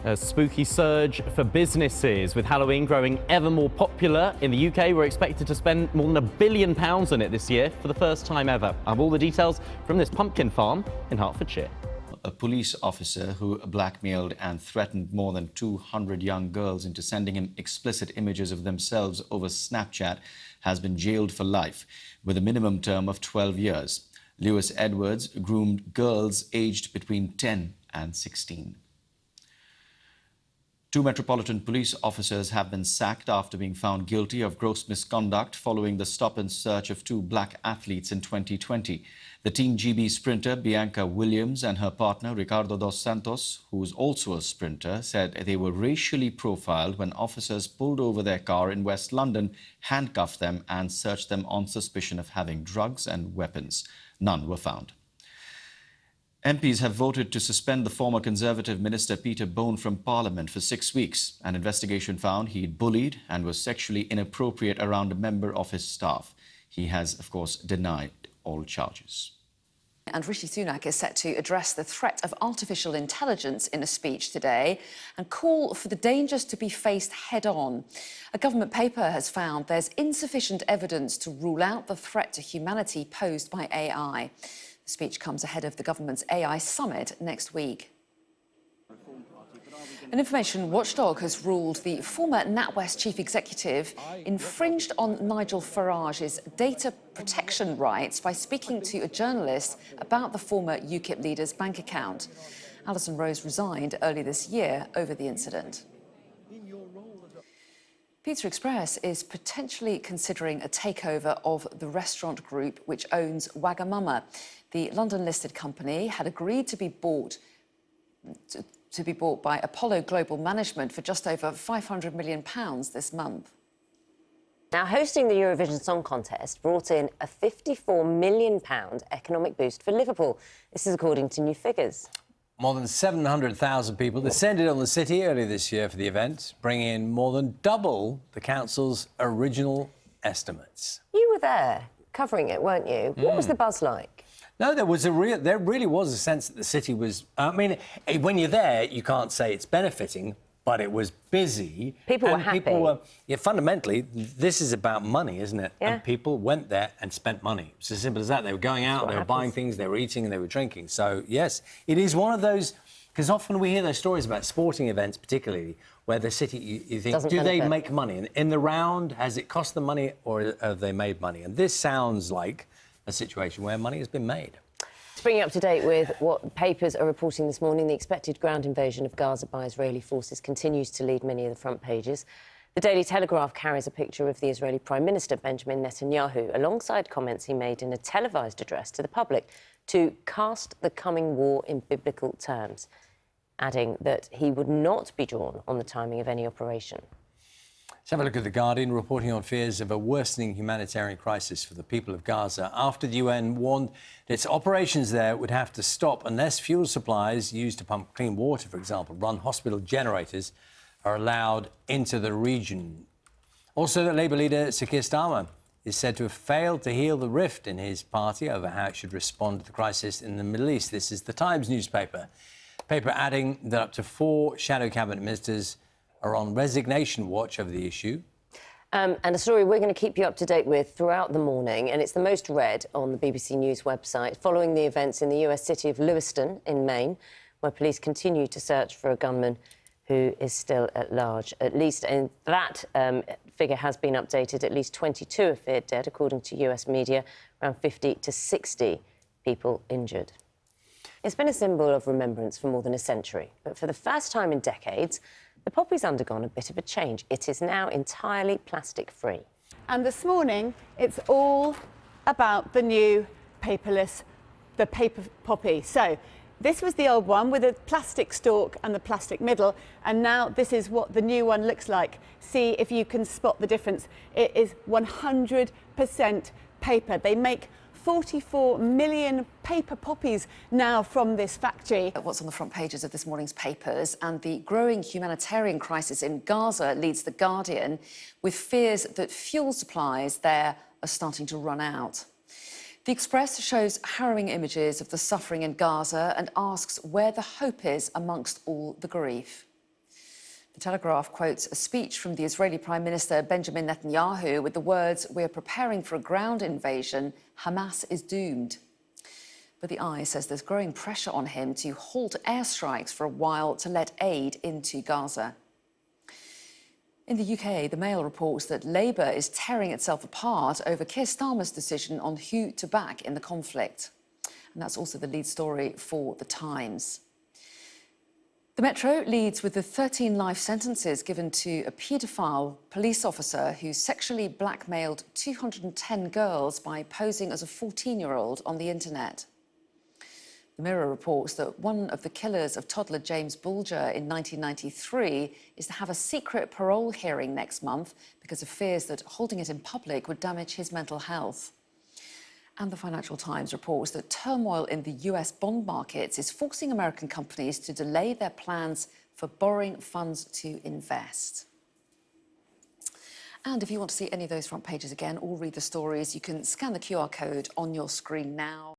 A spooky surge for businesses. With Halloween growing ever more popular in the UK, we're expected to spend more than £1 billion on it this year for the first time ever. I have all the details from this pumpkin farm in Hertfordshire. A police officer who blackmailed and threatened more than 200 young girls into sending him explicit images of themselves over Snapchat has been jailed for life, with a minimum term of 12 years. Lewis Edwards groomed girls aged between 10 and 16. 2 Metropolitan Police officers have been sacked after being found guilty of gross misconduct following the stop and search of 2 black athletes in 2020. The Team GB sprinter Bianca Williams and her partner Ricardo dos Santos, who is also a sprinter, said they were racially profiled when officers pulled over their car in West London, handcuffed them and searched them on suspicion of having drugs and weapons. None were found. MPs have voted to suspend the former Conservative Minister Peter Bone from Parliament for 6 weeks. An investigation found he'd bullied and was sexually inappropriate around a member of his staff. He has, of course, denied all charges. And Rishi Sunak is set to address the threat of artificial intelligence in a speech today and call for the dangers to be faced head-on. A government paper has found there's insufficient evidence to rule out the threat to humanity posed by AI. The speech comes ahead of the government's AI summit next week. An information watchdog has ruled the former NatWest chief executive infringed on Nigel Farage's data protection rights by speaking to a journalist about the former UKIP leader's bank account. Alison Rose resigned early this year over the incident. Pizza Express is potentially considering a takeover of the restaurant group which owns Wagamama. The London-listed company had agreed to be bought by Apollo Global Management for just over £500 million this month. Now, hosting the Eurovision Song Contest brought in a £54 million economic boost for Liverpool. This is according to new figures. More than 700,000 people descended on the city earlier this year for the event, bringing in more than double the council's original estimates. You were there covering it, weren't you? What was the buzz like? No, there really was a sense that the city was... I mean, when you're there, you can't say it's benefiting, but it was busy. People were happy. Fundamentally, this is about money, isn't it? Yeah. And people went there and spent money. It's as simple as that. They were going out, they were buying things, they were eating and they were drinking. So, yes, it is one of those... Because often we hear those stories about sporting events, particularly, where the city, you think, do they make money? And in the round, has it cost them money or have they made money? And this sounds like a situation where money has been made. To bring you up to date with what papers are reporting this morning, the expected ground invasion of Gaza by Israeli forces continues to lead many of the front pages. The Daily Telegraph carries a picture of the Israeli Prime Minister, Benjamin Netanyahu, alongside comments he made in a televised address to the public to cast the coming war in biblical terms, adding that he would not be drawn on the timing of any operation. Let's have a look at The Guardian, reporting on fears of a worsening humanitarian crisis for the people of Gaza after the UN warned that its operations there would have to stop unless fuel supplies used to pump clean water, for example, run hospital generators, are allowed into the region. Also, that Labour leader Sir Keir Starmer is said to have failed to heal the rift in his party over how it should respond to the crisis in the Middle East. This is the Times newspaper. The paper adding that up to 4 shadow cabinet ministers are on resignation watch over the issue. And a story we're going to keep you up to date with throughout the morning, and it's the most read on the BBC News website, following the events in the US city of Lewiston in Maine, where police continue to search for a gunman who is still at large. At least, and that figure has been updated, at least 22 are feared dead, according to US media, around 50 to 60 people injured. It's been a symbol of remembrance for more than a century, but for the first time in decades, the poppy's undergone a bit of a change. It is now entirely plastic-free. And this morning, it's all about the new paperless, the paper poppy. So this was the old one with a plastic stalk and the plastic middle, and now this is what the new one looks like. See if you can spot the difference. It is 100% paper. They make 44 million paper poppies now from this factory. What's on the front pages of this morning's papers, and the growing humanitarian crisis in Gaza leads The Guardian with fears that fuel supplies there are starting to run out. The Express shows harrowing images of the suffering in Gaza and asks where the hope is amongst all the grief. The Telegraph quotes a speech from the Israeli Prime Minister Benjamin Netanyahu with the words, "We're preparing for a ground invasion. Hamas is doomed." But the Eye says there's growing pressure on him to halt airstrikes for a while to let aid into Gaza. In the UK, the Mail reports that Labour is tearing itself apart over Keir Starmer's decision on who to back in the conflict. And that's also the lead story for The Times. The Metro leads with the 13 life sentences given to a paedophile police officer who sexually blackmailed 210 girls by posing as a 14-year-old on the internet. The Mirror reports that one of the killers of toddler James Bulger in 1993 is to have a secret parole hearing next month because of fears that holding it in public would damage his mental health. And the Financial Times reports that turmoil in the US bond markets is forcing American companies to delay their plans for borrowing funds to invest. And if you want to see any of those front pages again or read the stories, you can scan the QR code on your screen now.